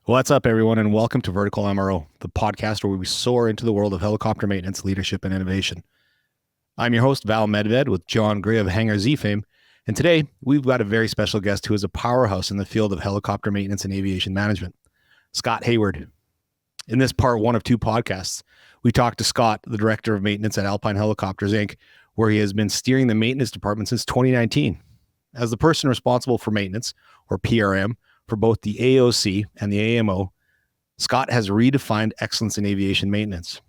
What's up, everyone, and welcome to Vertical MRO, the podcast where we soar into the world of helicopter maintenance, leadership, and innovation. I'm your host, Val Medved, with Jon Gray of Hangar Z fame, and today we've got a very special guest who is a powerhouse in the field of helicopter maintenance and aviation management, Scott Hayward. In this part one of two podcasts, we talked to Scott, the Director of Maintenance at Alpine Helicopters Inc., where he has been steering the maintenance department since 2019. As the person responsible for maintenance, or PRM, for both the AOC and the AMO, Scott has redefined excellence in aviation maintenance.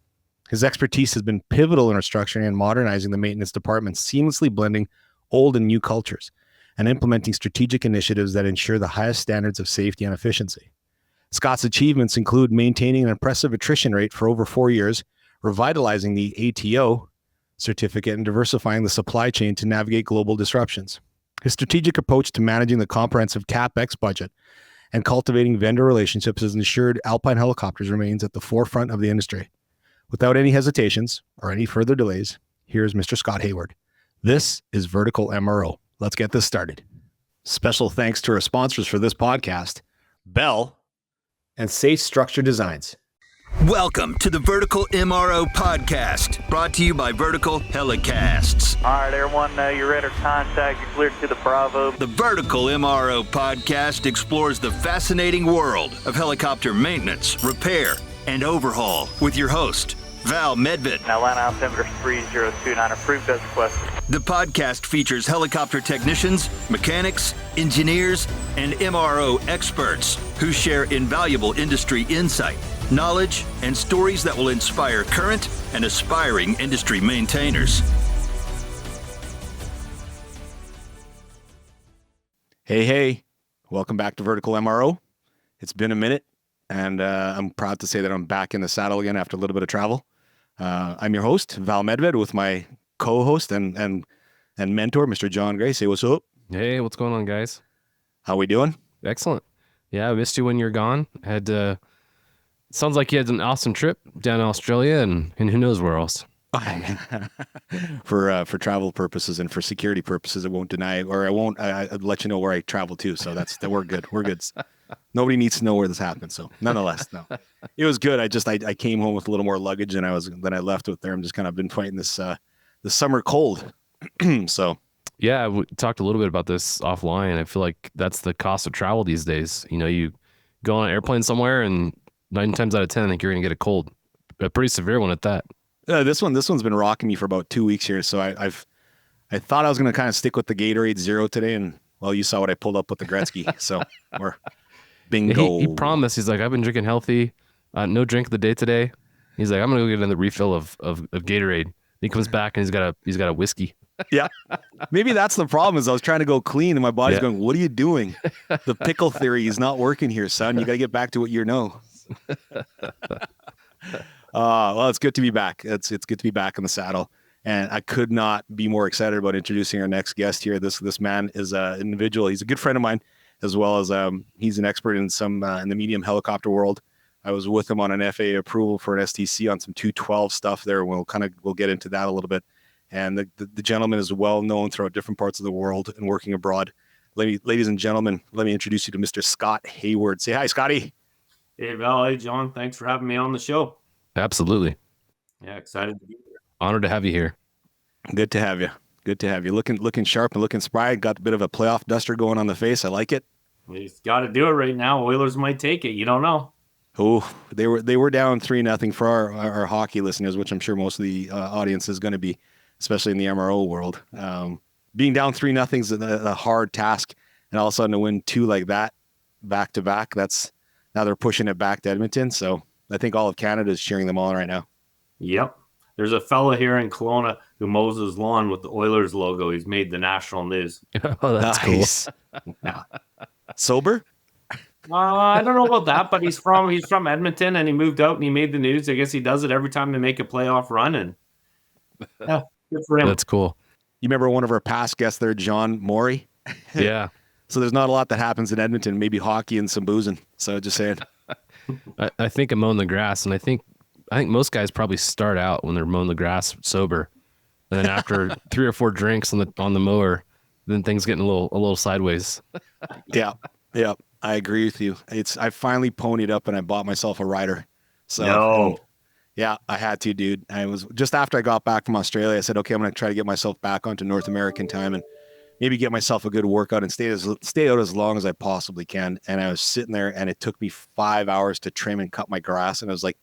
His expertise has been pivotal in restructuring and modernizing the maintenance department, seamlessly blending old and new cultures and implementing strategic initiatives that ensure the highest standards of safety and efficiency. Scott's achievements include maintaining an impressive attrition rate for over 4 years, revitalizing the ATO certificate, and diversifying the supply chain to navigate global disruptions. His strategic approach to managing the comprehensive CapEx budget and cultivating vendor relationships has ensured Alpine Helicopters remains at the forefront of the industry. Without any hesitations or any further delays, here's Mr. Scott Hayward. This is Vertical MRO. Let's get this started. Special thanks to our sponsors for this podcast, Bell and Safe Structure Designs. Welcome to the Vertical MRO Podcast, brought to you by Vertical Helicasts. All right, everyone, you're ready to contact. You're cleared to the Bravo. The Vertical MRO Podcast explores the fascinating world of helicopter maintenance, repair, and overhaul with your host, Val Medved. Now, line altimeter 3029, approved as requested. The podcast features helicopter technicians, mechanics, engineers, and MRO experts who share invaluable industry insight, knowledge, and stories that will inspire current and aspiring industry maintainers. Hey, welcome back to Vertical MRO. It's been a minute, and I'm proud to say that I'm back in the saddle again after a little bit of travel. I'm your host, Val Medved, with my co-host and mentor, Mr. Jon Gray. Say what's up. Hey, what's going on, guys? How we doing? Excellent. Yeah, I missed you when you're gone. Sounds like you had an awesome trip down in Australia and who knows where else. For travel purposes and for security purposes, I won't deny, or I won't. I'll let you know where I travel to. So we're good. We're good. Nobody needs to know where this happened. So nonetheless, no, it was good. I came home with a little more luggage than I left with there. I'm just kind of been fighting this summer cold. So yeah, we talked a little bit about this offline. I feel like that's the cost of travel these days. You know, you go on an airplane somewhere and 9 times out of 10, I think you're going to get a cold, a pretty severe one at that. This one's been rocking me for about 2 weeks here. So I thought I was going to kind of stick with the Gatorade Zero today, and well, you saw what I pulled up with the Gretzky. So we're bingo. He promised. He's like, I've been drinking healthy, no drink of the day today. He's like, I'm going to go get another refill of Gatorade. He comes back and he's got a whiskey. Yeah, maybe that's the problem. Is I was trying to go clean, and my body's going, "What are you doing? The pickle theory is not working here, son. You got to get back to what you know." Well, it's good to be back. It's good to be back in the saddle, and I could not be more excited about introducing our next guest here. This man is an individual. He's a good friend of mine, as well as he's an expert in the medium helicopter world. I was with him on an FAA approval for an STC on some 212 stuff there. We'll get into that a little bit. And the gentleman is well known throughout different parts of the world and working abroad. Ladies and gentlemen, let me introduce you to Mr. Scott Hayward. Say hi, Scotty. Hey, Val. Hey, John. Thanks for having me on the show. Absolutely. Yeah, excited to be here. Honored to have you here. Good to have you. Good to have you. Looking sharp and looking spry. Got a bit of a playoff duster going on the face. I like it. You got to do it right now. Oilers might take it. You don't know. Oh, they were down 3-0 for our hockey listeners, which I'm sure most of the audience is going to be, especially in the MRO world. Being down 3-0 is a hard task, and all of a sudden to win 2 like that back to back. Now they're pushing it back to Edmonton. So I think all of Canada is cheering them on right now. Yep. There's a fella here in Kelowna who mows his lawn with the Oilers logo. He's made the national news. Oh, that's nice. Cool. Sober? I don't know about that, but he's from Edmonton, and he moved out and he made the news. I guess he does it every time they make a playoff run, and yeah, good for him. That's cool. You remember one of our past guests there, John Morey? Yeah. So there's not a lot that happens in Edmonton, maybe hockey and some boozing. So just saying. I think I'm mowing the grass, and I think most guys probably start out when they're mowing the grass sober, and then after 3 or 4 drinks on the mower, then things getting a little sideways. Yeah. I agree with you. I finally ponied up and I bought myself a rider. So No. yeah, I had to, dude. I was just after I got back from Australia, I said, okay, I'm going to try to get myself back onto North American time and maybe get myself a good workout and stay out as long as I possibly can. And I was sitting there and it took me 5 hours to trim and cut my grass. And I was like,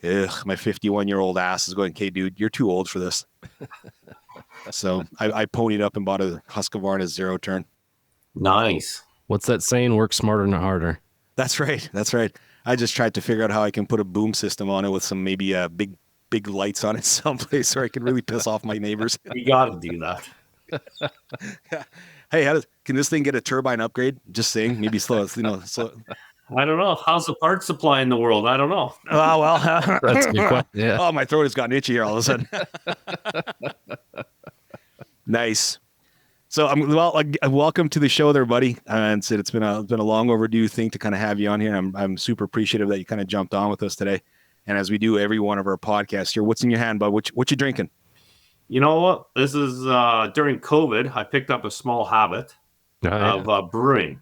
ugh, my 51-year-old ass is going, okay, dude, you're too old for this. So I ponied up and bought a Husqvarna zero turn. Nice. What's that saying? Work smarter, not harder. That's right. That's right. I just tried to figure out how I can put a boom system on it with some maybe big lights on it someplace where I can really piss off my neighbors. You got to do that. Hey, can this thing get a turbine upgrade? Just saying, maybe slow. I don't know. How's the parts supply in the world? I don't know. Oh, well. That's a good question. Yeah. Oh, my throat has gotten itchy here all of a sudden. Nice. So, welcome to the show there, buddy. And Sid, it's been a long overdue thing to kind of have you on here. I'm super appreciative that you kind of jumped on with us today. And as we do every one of our podcasts here, what's in your hand, bud? What you drinking? You know what? This is during COVID. I picked up a small habit of brewing.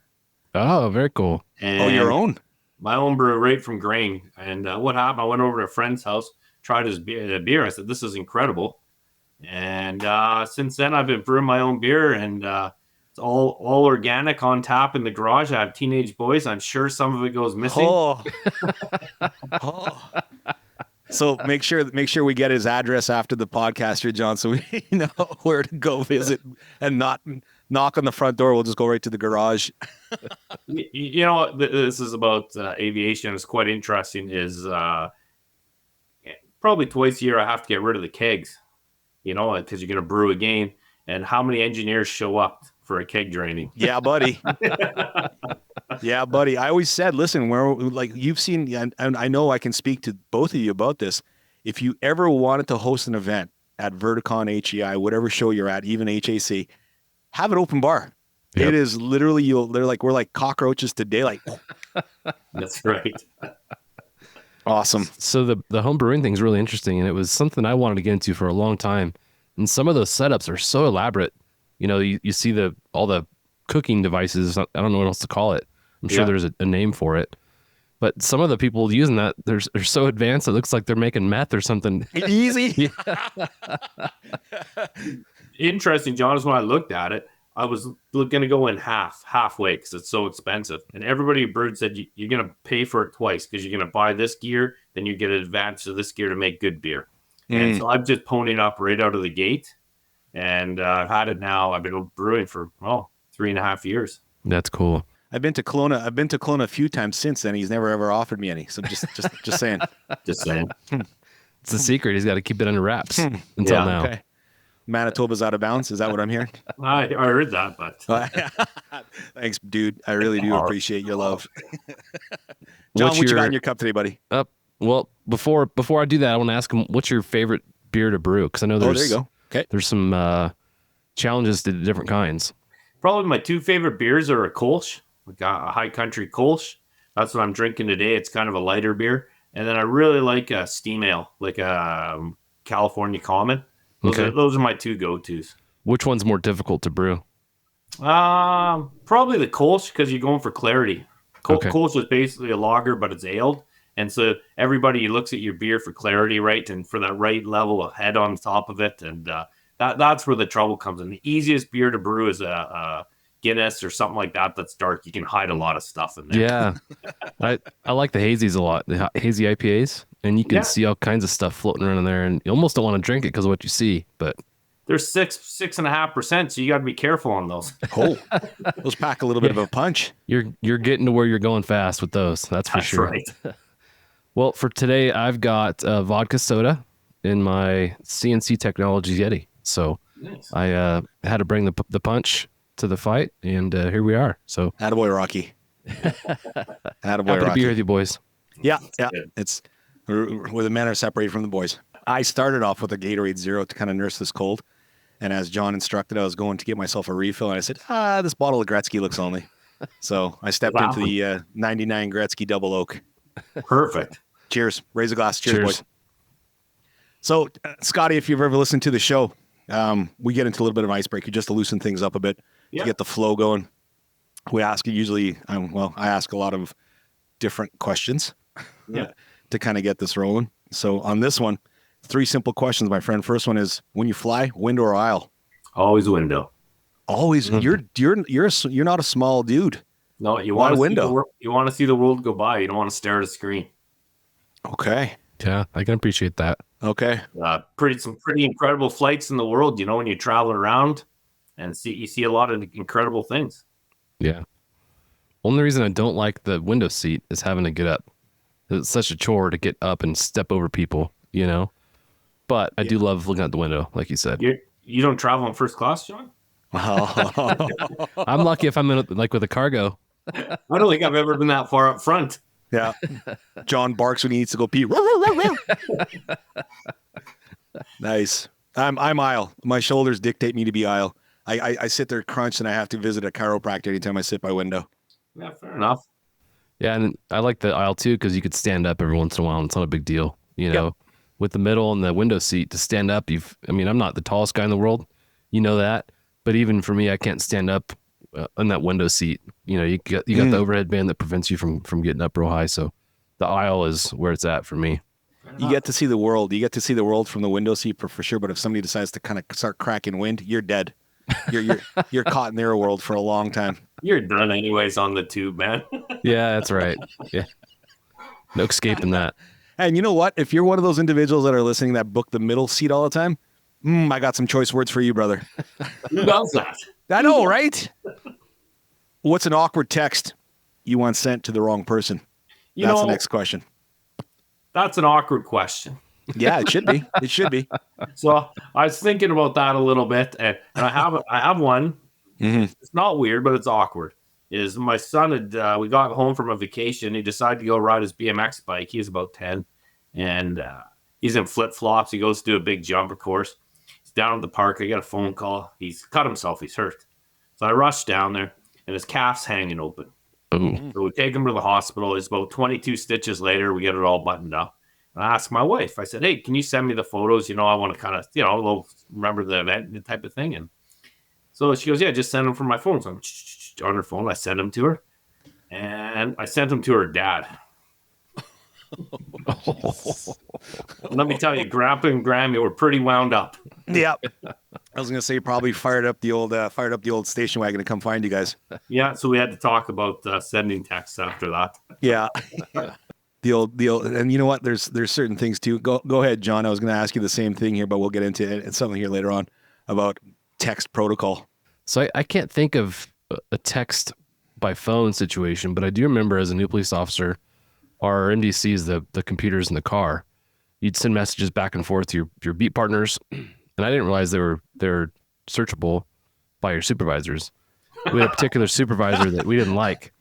Oh, very cool. And your own? My own brew right from grain. And what happened? I went over to a friend's house, tried his beer. I said, "This is incredible." And since then, I've been brewing my own beer, and it's all organic on tap in the garage. I have teenage boys. I'm sure some of it goes missing. Oh. So make sure we get his address after the podcast here, John, so we know where to go visit and not knock on the front door. We'll just go right to the garage. You know, this is about aviation. It's quite interesting. Is probably twice a year I have to get rid of the kegs. You know, because you're going to brew again. And how many engineers show up for a keg draining? Yeah, buddy. Yeah, buddy. I always said, listen, you've seen, and I know I can speak to both of you about this. If you ever wanted to host an event at Verticon, HEI, whatever show you're at, even HAC, have an open bar. Yep. It is literally, we're like cockroaches today. Like, that's right. Awesome. So the home brewing thing is really interesting, and it was something I wanted to get into for a long time. And some of those setups are so elaborate. You know, you see all the cooking devices. I don't know what else to call it. I'm sure there's a name for it. But some of the people using that, they're so advanced, it looks like they're making meth or something. Easy. Interesting, John, is when I looked at it, I was going to go in halfway because it's so expensive. And everybody who brewed said you're going to pay for it twice because you're going to buy this gear, then you get an advantage of this gear to make good beer. And so I'm just ponying up right out of the gate. And I've had it now. I've been brewing for 3.5 years. That's cool. I've been to Kelowna a few times since then. He's never ever offered me any. So just saying. Just saying. It's a secret. He's got to keep it under wraps until now. Okay. Manitoba's out of bounds. Is that what I'm hearing? I heard that, but thanks, dude. I really do appreciate your love. John, what you got in your cup today, buddy? Well, before I do that, I want to ask him, what's your favorite beer to brew? Because I know there you go. Okay. There's some challenges to different kinds. Probably my two favorite beers are a Kolsch, like a high country Kolsch. That's what I'm drinking today. It's kind of a lighter beer. And then I really like a steam ale, like a California Common. Those are my two go-tos. Which one's more difficult to brew? Probably the Kolsch, because you're going for clarity. Kolsch is basically a lager, but it's aled. And so everybody looks at your beer for clarity, right? And for that right level of head on top of it. And that's where the trouble comes in. The easiest beer to brew is a Guinness or something like that that's dark. You can hide a lot of stuff in there. Yeah. I like the hazies a lot, the hazy IPAs. And you can see all kinds of stuff floating around in there. And you almost don't want to drink it because of what you see. But there's 6.5%, so you got to be careful on those. Oh, those pack a little bit of a punch. You're getting to where you're going fast with those. That's for sure. Right. Well, for today, I've got vodka soda in my CNC Technologies Yeti. So nice. I had to bring the punch to the fight, and here we are. So, attaboy, Rocky. Attaboy, happy Rocky. to be here with you, boys. Yeah. It's where the men are separated from the boys. I started off with a Gatorade Zero to kind of nurse this cold, and as John instructed, I was going to get myself a refill, and I said, this bottle of Gretzky looks only. So I stepped into the 99 Gretzky Double Oak. Perfect. Cheers. Raise a glass. Cheers, boys. So, Scotty, if you've ever listened to the show, we get into a little bit of an icebreaker just to loosen things up a bit, to get the flow going. we ask usually, I ask a lot of different questions to kind of get this rolling. So on this one, 3 simple questions, my friend. First one is, when you fly, window or aisle? Always window. Always. You're not a small dude. No, you Why want to window? You want to see the world go by. You don't want to stare at a screen. Okay. Yeah, I can appreciate that. Okay. Some pretty incredible flights in the world. You know, when you travel around and you see a lot of incredible things. Yeah. Only reason I don't like the window seat is having to get up. It's such a chore to get up and step over people, you know. But I do love looking out the window, like you said. You don't travel in first class, John? I'm lucky if I'm in with a cargo. I don't think I've ever been that far up front. Yeah. John barks when he needs to go pee. Nice. I'm aisle. My shoulders dictate me to be aisle. I sit there crunched and I have to visit a chiropractor anytime I sit by window. Yeah, fair enough. Yeah, and I like the aisle too because you could stand up every once in a while and it's not a big deal, you know. Yep. With the middle and the window seat to stand up, I'm not the tallest guy in the world, you know that. But even for me, I can't stand up in that window seat. You know, you got the overhead band that prevents you from getting up real high. So the aisle is where it's at for me. You get to see the world. You get to see the world from the window seat for sure. But if somebody decides to kind of start cracking wind, you're dead. You're caught in their world for a long time. You're done anyways on the tube, man. Yeah, that's right. Yeah, no escaping that. And you know what? If you're one of those individuals that are listening that book the middle seat all the time, I got some choice words for you, brother. Who does that? I know, right? What's an awkward text you once sent to the wrong person? That's the next question. That's an awkward question. Yeah, it should be. It should be. So I was thinking about that a little bit, and I have one. Mm-hmm. It's not weird, but it's awkward. Is my son we got home from a vacation. He decided to go ride his BMX bike. He's about 10, and he's in flip flops. He goes to do a big jump, of course. He's down at the park. I get a phone call. He's cut himself. He's hurt. So I rush down there, and his calf's hanging open. Ooh. So we take him to the hospital. It's about 22 stitches later. We get it all buttoned up. And I asked my wife. I said, "Hey, can you send me the photos? You know, I want to kind of, a little remember the event type of thing." And so she goes, "Yeah, just send them from my phone." So I'm on her phone. I send them to her, and I sent them to her dad. Let me tell you, Grandpa and Grammy were pretty wound up. Yeah, I was gonna say probably fired up the old station wagon to come find you guys. Yeah, so we had to talk about sending texts after that. Yeah. The old, and you know what? There's certain things too. Go ahead, John. I was going to ask you the same thing here, but we'll get into it and something here later on about text protocol. So I can't think of a text by phone situation, but I do remember as a new police officer, our MDCs, the computers in the car, you'd send messages back and forth to your beat partners, and I didn't realize they're searchable by your supervisors. We had a particular supervisor that we didn't like.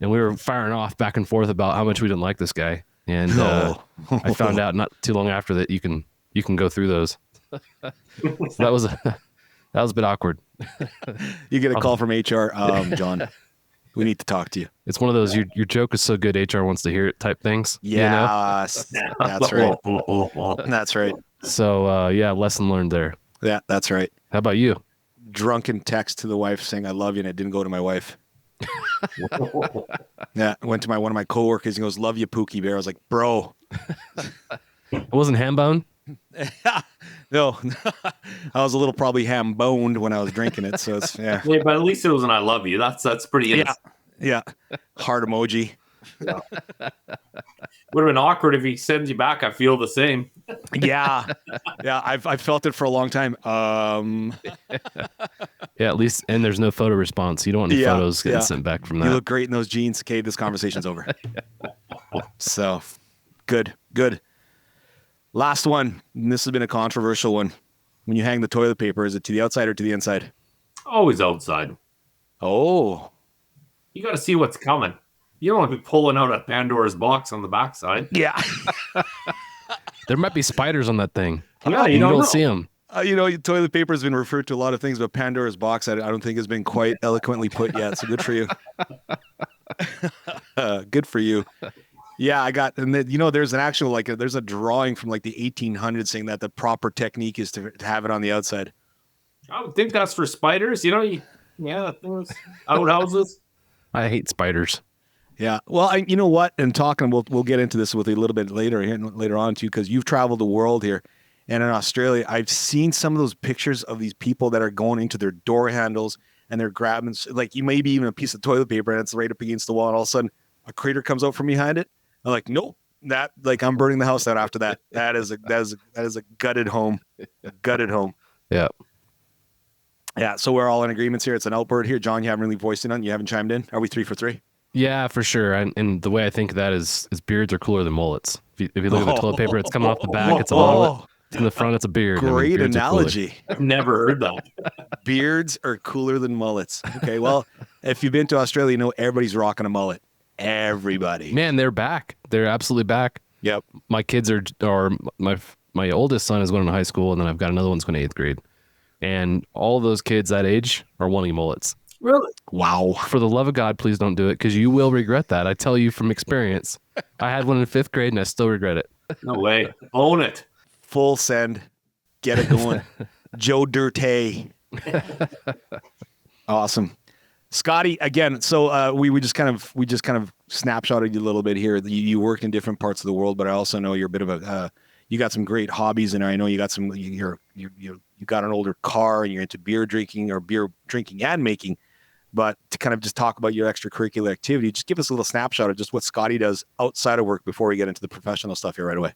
And we were firing off back and forth about how much we didn't like this guy. And I found out not too long after that you can go through those. So that was a bit awkward. You get a call from HR, John. We need to talk to you. It's one of those your joke is so good HR wants to hear it type things. Yes, you know? That's right. That's right. So lesson learned there. Yeah, that's right. How about you? Drunken text to the wife saying "I love you" and it didn't go to my wife. Yeah, I went to one of my coworkers and goes, "Love you, Pookie Bear." I was like, "Bro." It wasn't ham bone? No. I was a little probably ham boned when I was drinking it. So it's yeah. Yeah, but at least it was an "I love you." That's pretty innocent. Yeah. Heart emoji. Yeah. Would have been awkward if he sends you back. I feel the same. Yeah. I've felt it for a long time. Yeah, at least, and there's no photo response. You don't want any photos getting sent back from that. You look great in those jeans. Okay, this conversation's over. So, good. Last one. And this has been a controversial one. When you hang the toilet paper, is it to the outside or to the inside? Always outside. Oh. You got to see what's coming. You don't want to be pulling out a Pandora's box on the backside. Yeah. There might be spiders on that thing. Yeah, you don't see them. Toilet paper has been referred to a lot of things, but Pandora's box, I don't think has been quite eloquently put yet. So good for you. Good for you. Yeah, I got, and there's an actual, there's a drawing from the 1800s saying that the proper technique is to have it on the outside. I would think that's for spiders. That thing was outhouses. I hate spiders. Yeah. Well, you know what? And talking, we'll get into this with you a little bit later on too, because you've traveled the world here, and in Australia, I've seen some of those pictures of these people that are going into their door handles and they're grabbing, like, you maybe even a piece of toilet paper and it's right up against the wall, and all of a sudden a crater comes out from behind it. I'm like, nope, that, like, I'm burning the house out after that. That is a gutted home, gutted home. Yeah. Yeah. So we're all in agreements here. It's an outbird here. John, you haven't really voiced it on. You haven't chimed in. Are we 3 for 3? Yeah, for sure. And the way I think of that is beards are cooler than mullets. If you look at the toilet paper, it's coming off the back, it's a mullet. In the front, it's a beard. Great analogy. I've never heard that. Beards are cooler than mullets. Okay, well, if you've been to Australia, you know everybody's rocking a mullet. Everybody. Man, they're back. They're absolutely back. Yep. My kids are my oldest son is going to high school, and then I've got another one's going to 8th grade. And all of those kids that age are wanting mullets. Really? Wow. For the love of God, please don't do it, because you will regret that. I tell you from experience. I had one in 5th grade, and I still regret it. No way. Own it. Full send. Get it going. Joe Dirte. Awesome. Scotty, again, so we just kind of snapshotted you a little bit here. You work in different parts of the world, but I also know you're a bit of a you got some great hobbies, and I know you got some you got an older car and you're into beer drinking and making. But to kind of just talk about your extracurricular activity, just give us a little snapshot of just what Scotty does outside of work before we get into the professional stuff here right away.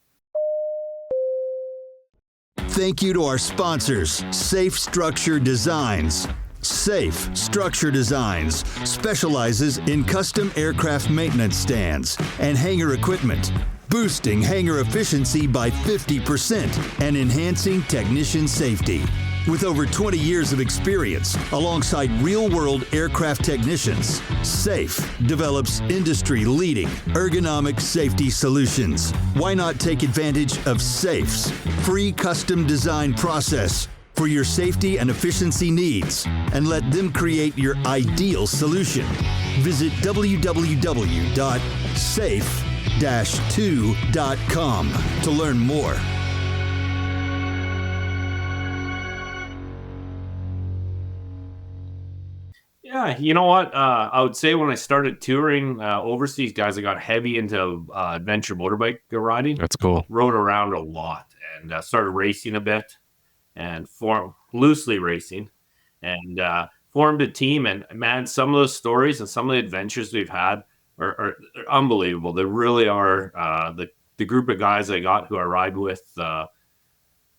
Thank you to our sponsors, Safe Structure Designs. Safe Structure Designs specializes in custom aircraft maintenance stands and hangar equipment, boosting hangar efficiency by 50% and enhancing technician safety. With over 20 years of experience alongside real-world aircraft technicians, Safe develops industry-leading ergonomic safety solutions. Why not take advantage of Safe's free custom design process for your safety and efficiency needs and let them create your ideal solution? Visit www.safe-2.com to learn more. Yeah, you know what? I would say when I started touring overseas, guys, I got heavy into adventure motorbike riding. That's cool. Rode around a lot and started racing a bit and loosely racing and formed a team. And man, some of those stories and some of the adventures we've had are unbelievable. They really are. The group of guys I got who I ride with,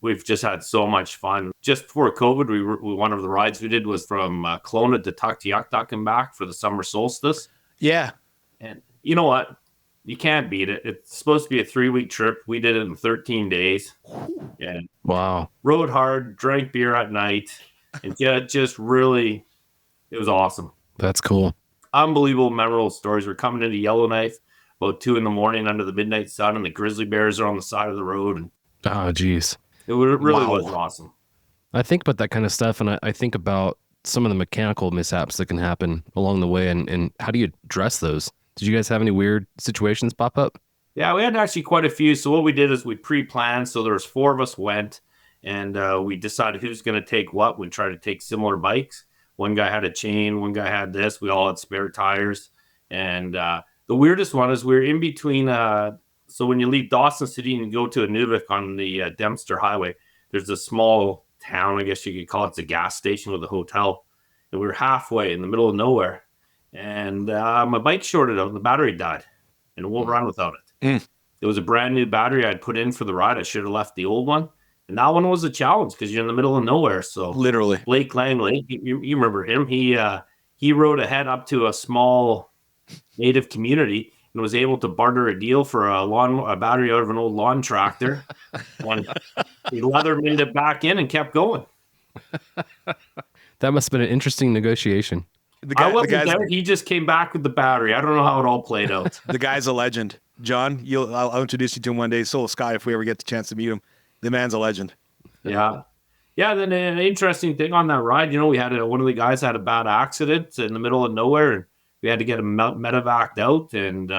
we've just had so much fun. Just before COVID, one of the rides we did was from Kelowna to Tuktoyaktuk and back for the summer solstice. Yeah. And you know what? You can't beat it. It's supposed to be a 3-week trip. We did it in 13 days. And wow. Rode hard, drank beer at night. And yeah, just really, it was awesome. That's cool. Unbelievable, memorable stories. We're coming into Yellowknife about 2 a.m. under the midnight sun, and the grizzly bears are on the side of the road. And oh, geez. It really was awesome. I think about that kind of stuff, and I think about some of the mechanical mishaps that can happen along the way, and how do you address those? Did you guys have any weird situations pop up? Yeah, we had actually quite a few. So what we did is we pre-planned. So there was 4 of us went, and we decided who's going to take what. We tried to take similar bikes. One guy had a chain. One guy had this. We all had spare tires. And the weirdest one is we were in between. So when you leave Dawson City and you go to Inuvik on the Dempster Highway, there's a small town, I guess you could call it. It's a gas station with a hotel. And we were halfway in the middle of nowhere. And my bike shorted out and the battery died. And it won't run without it. It was a brand new battery I'd put in for the ride. I should have left the old one. And that one was a challenge because you're in the middle of nowhere. So literally, Blake Langley, you remember him? He rode ahead up to a small native community and was able to barter a deal for a battery out of an old lawn tractor. He leathermaned it back in and kept going. That must have been an interesting negotiation. I wasn't there. He just came back with the battery. I don't know how it all played out. The guy's a legend. John, I'll introduce you to him one day. So will Scott, if we ever get the chance to meet him. The man's a legend. Yeah. Yeah, then an interesting thing on that ride, we had one of the guys had a bad accident in the middle of nowhere, and we had to get him medevaced out. And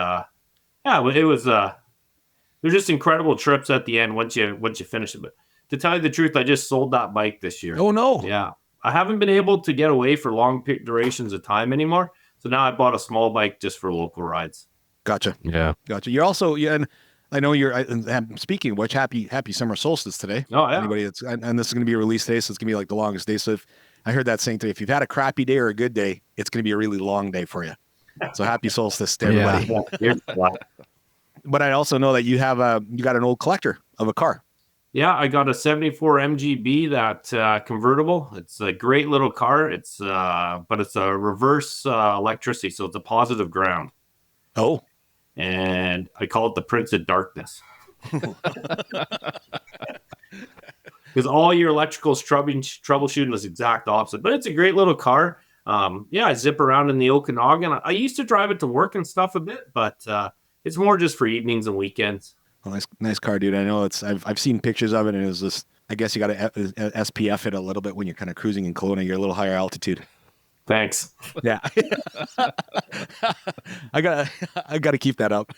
it was they're just incredible trips at the end once you finish it. But to tell you the truth, I just sold that bike this year. Oh no. Yeah. I haven't been able to get away for long durations of time anymore. So now I bought a small bike just for local rides. Gotcha. Yeah. Gotcha. You're also, and I know I'm speaking of which, happy summer solstice today. Oh, yeah. Anybody and this is going to be a release day, so it's going to be like the longest day. So if I heard that saying today, if you've had a crappy day or a good day, it's going to be a really long day for you. So happy solstice to everybody. Yeah. But I also know that you got an old collector of a car. Yeah, I got a 74 MGB, that convertible. It's a great little car. But it's a reverse electricity, so it's a positive ground. Oh. And I call it the Prince of Darkness. Because all your electrical troubleshooting is exact opposite. But it's a great little car. I zip around in the Okanagan. I used to drive it to work and stuff a bit, but it's more just for evenings and weekends. Well, nice car, dude. I know I've seen pictures of it, and it was just, I guess you got to SPF it a little bit when you're kind of cruising in Kelowna. You're a little higher altitude. Thanks. Yeah. I gotta keep that up.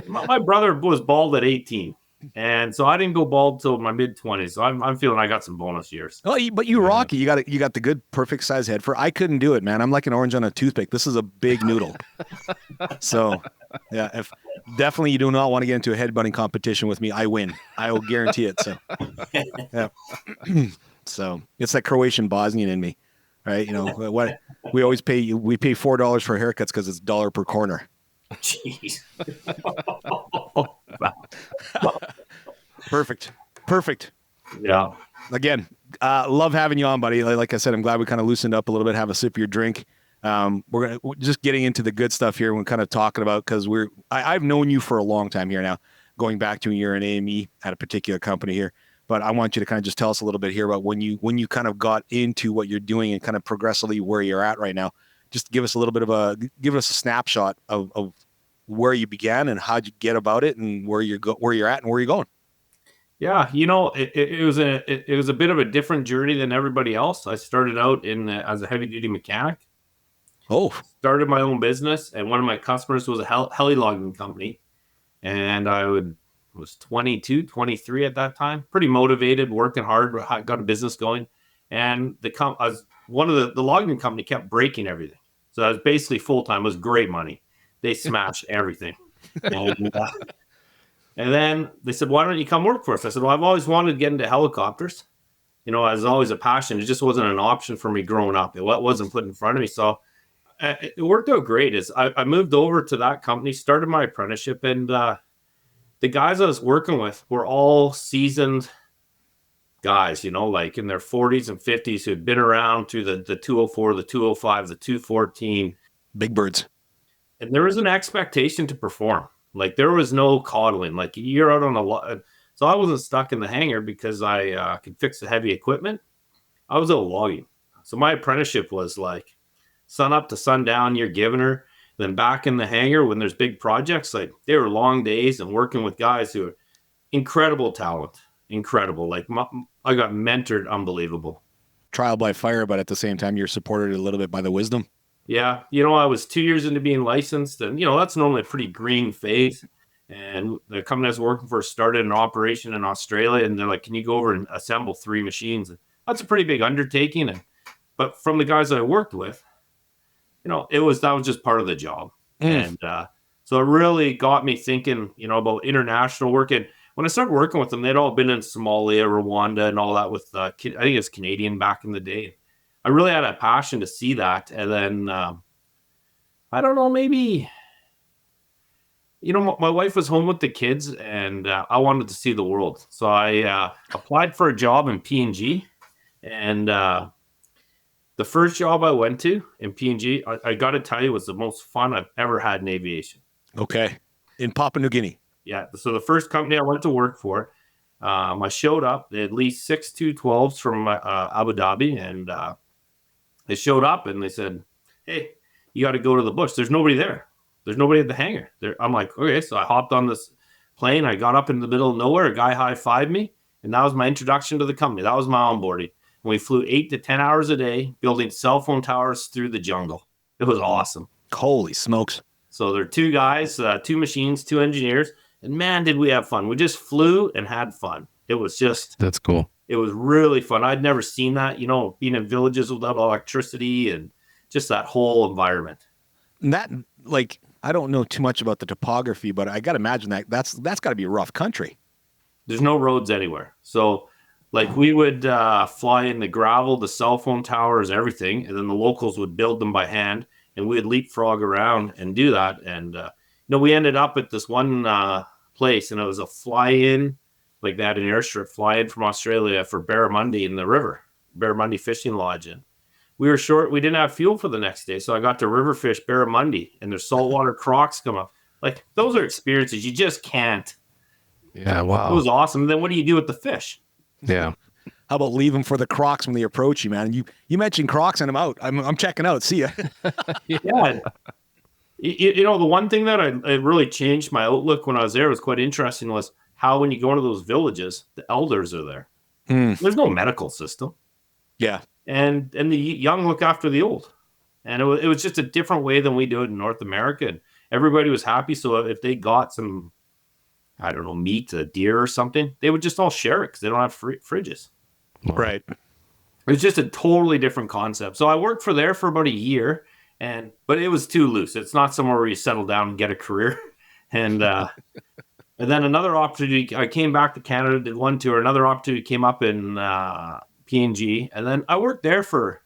My brother was bald at 18. And so I didn't go bald till my mid-20s. So I'm feeling I got some bonus years. Oh, but you rock it. You got the good, perfect size head. I couldn't do it, man. I'm like an orange on a toothpick. This is a big noodle. So, yeah, definitely you do not want to get into a headbutting competition with me. I win. I will guarantee it. So, yeah. So it's that Croatian Bosnian in me, right? You know what? We always pay. We pay $4 for haircuts because it's $1 per corner. Jeez. Perfect. Yeah. Again, love having you on, buddy. Like I said, I'm glad we kind of loosened up a little bit, have a sip of your drink. We're just getting into the good stuff here. We're kind of talking about, because I've known you for a long time here now, going back to when you're an AME at a particular company here. But I want you to kind of just tell us a little bit here about when you kind of got into what you're doing and kind of progressively where you're at right now. Just give us a little bit of give us a snapshot of where you began and how'd you get about it and where you're at and where you're going. Yeah, it was a bit of a different journey than everybody else. I started out as a heavy duty mechanic. Oh, started my own business, and one of my customers was a heli logging company, and was 22, 23 at that time. Pretty motivated, working hard, got a business going, and one of the logging company kept breaking everything. So I was basically full time. It was great money. They smashed everything. And then they said, "Why don't you come work for us?" I said, "Well, I've always wanted to get into helicopters. It was always a passion. It just wasn't an option for me growing up. It wasn't put in front of me." So it worked out great. I moved over to that company, started my apprenticeship, and the guys I was working with were all seasoned guys, like in their 40s and 50s who had been around through the 204, the 205, the 214. Big birds. And there was an expectation to perform. Like, there was no coddling. Like, you're out on a lot. So I wasn't stuck in the hangar because I could fix the heavy equipment. I was out logging. So my apprenticeship was like sun up to sundown, you're giving her. Then back in the hangar when there's big projects, like, they were long days and working with guys who are incredible talent. Incredible. Like, I got mentored, unbelievable. Trial by fire, but at the same time, you're supported a little bit by the wisdom. Yeah. I was 2 years into being licensed, and, that's normally a pretty green phase. And the company I was working for started an operation in Australia, and they're like, "Can you go over and assemble 3 machines?" And that's a pretty big undertaking. But from the guys I worked with, that was just part of the job. And so it really got me thinking, about international work. And when I started working with them, they'd all been in Somalia, Rwanda, and all that with, I think it was Canadian back in the day. I really had a passion to see that. And then, I don't know, maybe, my wife was home with the kids, and I wanted to see the world. So I applied for a job in P&G. And the first job I went to in P&G, I got to tell you, was the most fun I've ever had in aviation. Okay. In Papua New Guinea. Yeah. So the first company I went to work for, I showed up. They had leased 6 212s from Abu Dhabi, and they showed up and they said, "Hey, you got to go to the bush. There's nobody there. There's nobody at the hangar." I'm like, "Okay." So I hopped on this plane. I got up in the middle of nowhere. A guy high-fived me, and that was my introduction to the company. That was my onboarding. And we flew 8 to 10 hours a day, building cell phone towers through the jungle. It was awesome. Holy smokes. So there are 2 guys, 2 machines, 2 engineers. And man, did we have fun. We just flew and had fun. It was That's cool. It was really fun. I'd never seen that, being in villages without electricity and just that whole environment. And that, like, I don't know too much about the topography, but I got to imagine that's got to be a rough country. There's no roads anywhere. So, like, we would fly in the gravel, the cell phone towers, everything, and then the locals would build them by hand, and we would leapfrog around and do that. And, we ended up at this one place, and it was a fly-in, like they had an airstrip fly-in from Australia for barramundi in the river, barramundi fishing lodge. And we were short. We didn't have fuel for the next day, so I got to river fish barramundi, and there's saltwater crocs come up. Like, those are experiences you just can't. Yeah, wow. It was awesome. Then what do you do with the fish? Yeah. How about leave them for the crocs when they approach you, man? You mentioned crocs and I'm out. I'm checking out. See ya. Yeah. The one thing that it really changed my outlook when I was there was quite interesting was how when you go into those villages, the elders are there. There's no medical system. Yeah. And the young look after the old. And it was just a different way than we do it in North America. And everybody was happy. So if they got some, I don't know, meat, a deer or something, they would just all share it because they don't have fridges. Right. It was just a totally different concept. So I worked there for about a year, but it was too loose. It's not somewhere where you settle down and get a career. And then another opportunity, I came back to Canada, did one tour. Another opportunity came up in PNG, and then I worked there for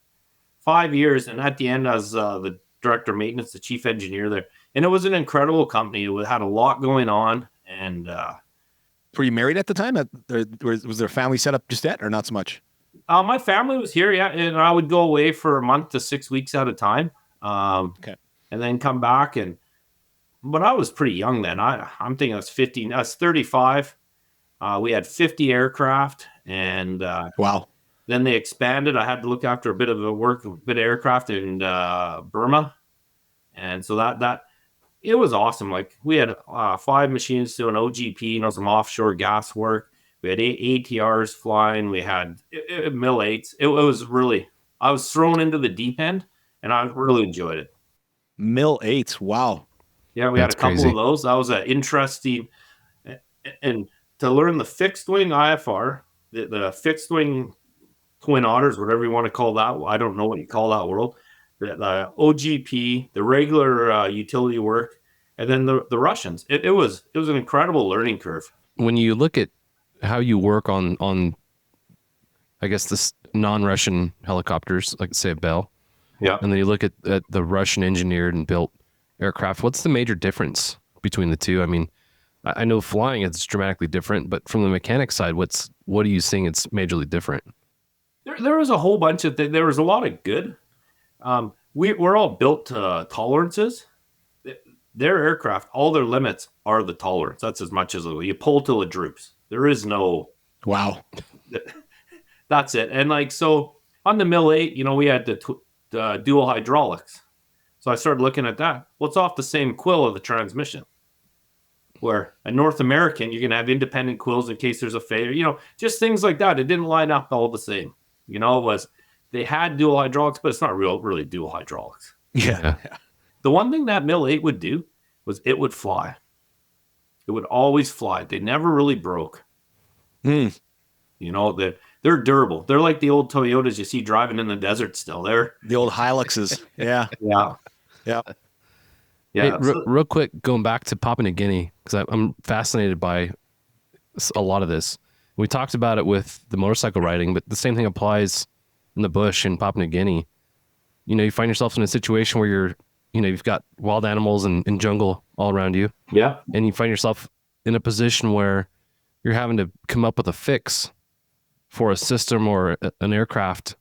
5 years. And at the end, I was the director of maintenance, the chief engineer there. And it was an incredible company. It had a lot going on. And were you married at the time? Was there a family set up just yet, or not so much? My family was here, yeah, and I would go away for a month to 6 weeks at a time. Okay. And then come back. But I was pretty young then. I'm thinking I was 15. I was 35. We had 50 aircraft, and wow. Then they expanded. I had to look after a bit of aircraft in Burma, and so that it was awesome. Like, we had 5 machines doing OGP, some offshore gas work. We had ATRs flying. We had Mil 8s. It was really, I was thrown into the deep end, and I really enjoyed it. Mil 8s, wow. Yeah, we had a couple of those. That was an interesting, and to learn the fixed wing IFR, the fixed wing Twin Otters, whatever you want to call that. I don't know what you call that world. The OGP, the regular utility work, and then the Russians. It was an incredible learning curve. When you look at how you work on I guess this non-Russian helicopters, like say Bell, yeah, and then you look at the Russian engineered and built aircraft, what's the major difference between the two? I mean, I know flying is dramatically different, but from the mechanic side, what are you seeing it's majorly different? There was a whole bunch of things. There was a lot of good. We're all built to tolerances. Their aircraft, all their limits are the tolerance. That's as much as you pull till it droops. There is no... Wow. That's it. And so on the Mil 8, we had the dual hydraulics. So I started looking at that. Well, it's off the same quill of the transmission. Where a North American, you're going to have independent quills in case there's a failure. Just things like that. It didn't line up all the same. It was... They had dual hydraulics, but it's not really dual hydraulics. Yeah. The one thing that Mil 8 would do was it would fly. It would always fly. They never really broke. They're durable. They're like the old Toyotas you see driving in the desert still. They're the old Hiluxes. Yeah. Yeah. Yeah. Yeah. Hey, real quick, going back to Papua New Guinea, because I'm fascinated by a lot of this. We talked about it with the motorcycle riding, but the same thing applies in the bush in Papua New Guinea. You find yourself in a situation where you've got wild animals and jungle all around you. Yeah. And you find yourself in a position where you're having to come up with a fix for a system or an aircraft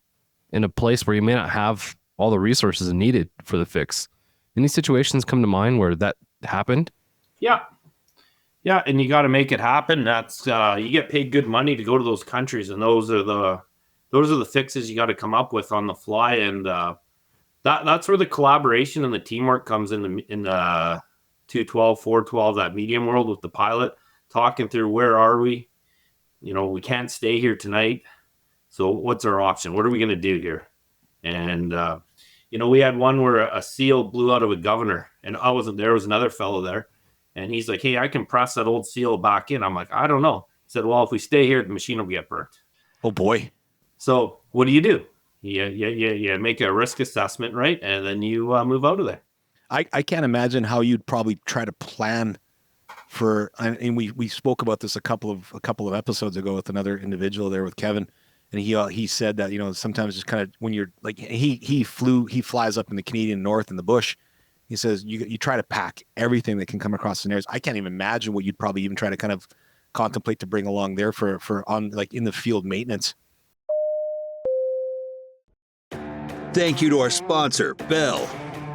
in a place where you may not have all the resources needed for the fix. Any situations come to mind where that happened? Yeah. Yeah. And you got to make it happen. That's, you get paid good money to go to those countries, and those are the fixes you got to come up with on the fly. And that's where the collaboration and the teamwork comes in the 212, 412, that medium world with the pilot, talking through where are we? We can't stay here tonight. So what's our option? What are we going to do here? And, we had one where a seal blew out of a governor, and I wasn't there. Was another fellow there. And he's like, hey, I can press that old seal back in. I'm like, I don't know. He said, well, if we stay here, the machine will get burnt. Oh, boy. So what do? You make a risk assessment, right? And then you move out of there. I can't imagine how you'd probably try to plan for, and we spoke about this a couple of episodes ago with another individual there with Kevin, and he said that, you know, sometimes just kind of when you're like, he flies up in the Canadian North in the bush. He says you try to pack everything that can come across scenarios. I can't even imagine what you'd probably even try to kind of contemplate to bring along there for on like in the field maintenance. Thank you to our sponsor, Bell.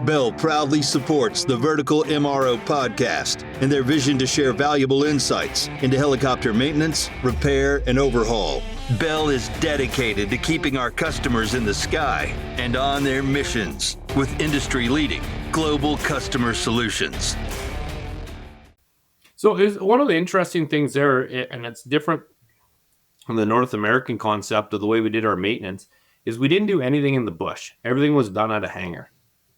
Bell proudly supports the Vertical MRO Podcast and their vision to share valuable insights into helicopter maintenance, repair, and overhaul. Bell is dedicated to keeping our customers in the sky and on their missions with industry-leading global customer solutions. So one of the interesting things there, and it's different from the North American concept of the way we did our maintenance, is we didn't do anything in the bush. Everything was done at a hangar.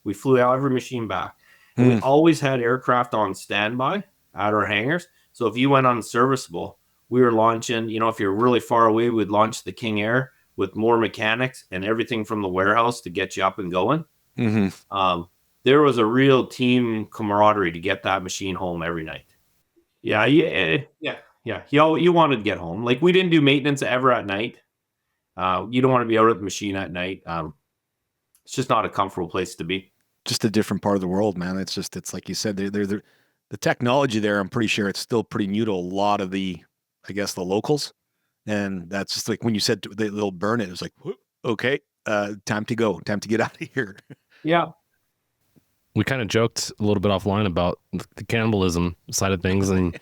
We flew out every machine back. And we always had aircraft on standby at our hangars. So if you went unserviceable, we were launching, you know, if you're really far away, we'd launch the King Air with more mechanics and everything from the warehouse to get you up and going. There was a real team camaraderie to get that machine home every night. Yeah. You wanted to get home. Like, we didn't do maintenance ever at night. You don't want to be out of the machine at night. It's just not a comfortable place to be. Just a different part of the world, man. It's like you said, the technology there, I'm pretty sure it's still pretty new to a lot of the, I guess, the locals. And that's just like when you said they'll burn it, it's like, okay, time to go, time to get out of here. Yeah. We kind of joked a little bit offline about the cannibalism side of things, and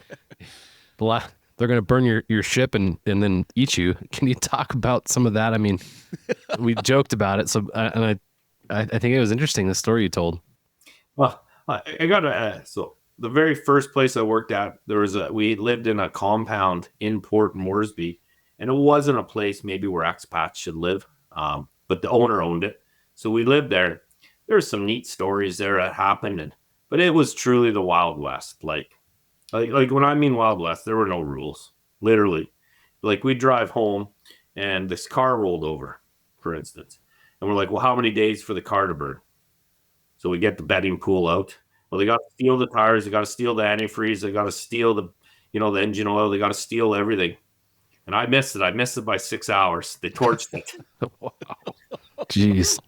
they're going to burn your ship and then eat you. Can you talk about some of that? I mean, we joked about it. So, and I think it was interesting, the story you told. Well, I got to, so the very first place I worked at, we lived in a compound in Port Moresby, and it wasn't a place maybe where expats should live. But the owner owned it. So we lived there. There were some neat stories there that happened, but it was truly the Wild West. Like when I mean Wild West, there were no rules, literally. Like, we'd drive home and this car rolled over, for instance. And we're like, well, how many days for the car to burn? So we get the bedding pool out. Well, they got to steal the tires. They got to steal the antifreeze. They got to steal the engine oil. They got to steal everything. And I missed it. I missed it by 6 hours. They torched it. Wow. Jeez.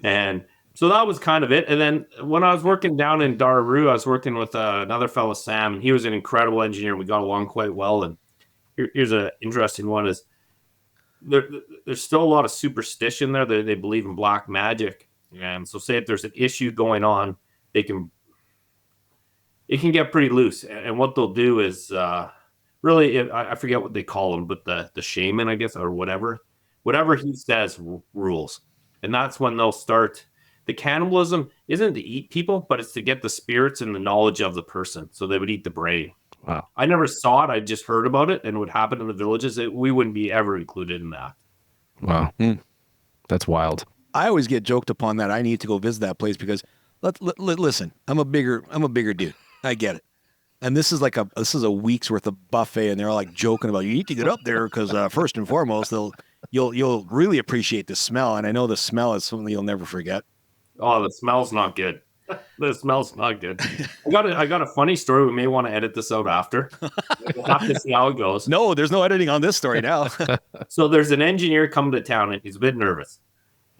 And so that was kind of it. And then when I was working down in Daru, I was working with another fellow, Sam, and he was an incredible engineer. We got along quite well. And here's an interesting one: is there's still a lot of superstition there. They believe in black magic. And so say if there's an issue going on, it can get pretty loose. And what they'll do is really, I forget what they call them, but the shaman, I guess, or whatever he says rules. And that's when they'll start. The cannibalism isn't to eat people, but it's to get the spirits and the knowledge of the person. So they would eat the brain. Wow. I never saw it. I just heard about it, and it would happen in the villages. We wouldn't be ever included in that. Wow. That's wild. I always get joked upon that I need to go visit that place because listen, I'm a bigger dude. I get it. And this is a week's worth of buffet, and they're all like joking about, you need to get up there because first and foremost, you'll really appreciate the smell. And I know the smell is something you'll never forget. Oh, the smell's not good. The smell's not good. I got a funny story. We may want to edit this out after. We'll have to see how it goes. No, there's no editing on this story now. So there's an engineer coming to town, and he's a bit nervous.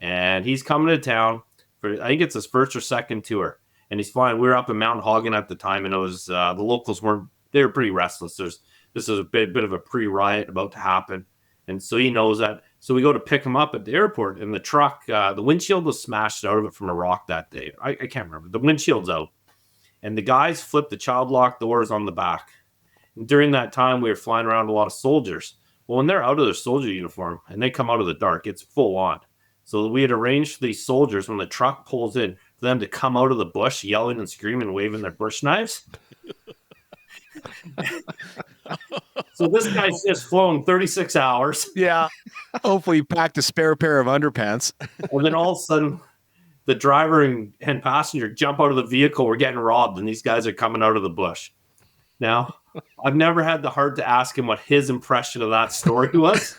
And he's coming to town for, I think it's his first or second tour. And he's flying. We were up in Mount Hagen at the time, and it was the locals were pretty restless. This is a bit of a pre-riot about to happen. And so he knows that. So we go to pick him up at the airport, and the truck, the windshield was smashed out of it from a rock that day. I can't remember. The windshield's out. And the guys flipped the child lock doors on the back. And during that time, we were flying around a lot of soldiers. Well, when they're out of their soldier uniform and they come out of the dark, it's full on. So we had arranged for these soldiers, when the truck pulls in, for them to come out of the bush yelling and screaming, waving their bush knives. So this guy's just flown 36 hours. Yeah. Hopefully he packed a spare pair of underpants. And then all of a sudden, the driver and passenger jump out of the vehicle. We're getting robbed, and these guys are coming out of the bush. Now, I've never had the heart to ask him what his impression of that story was.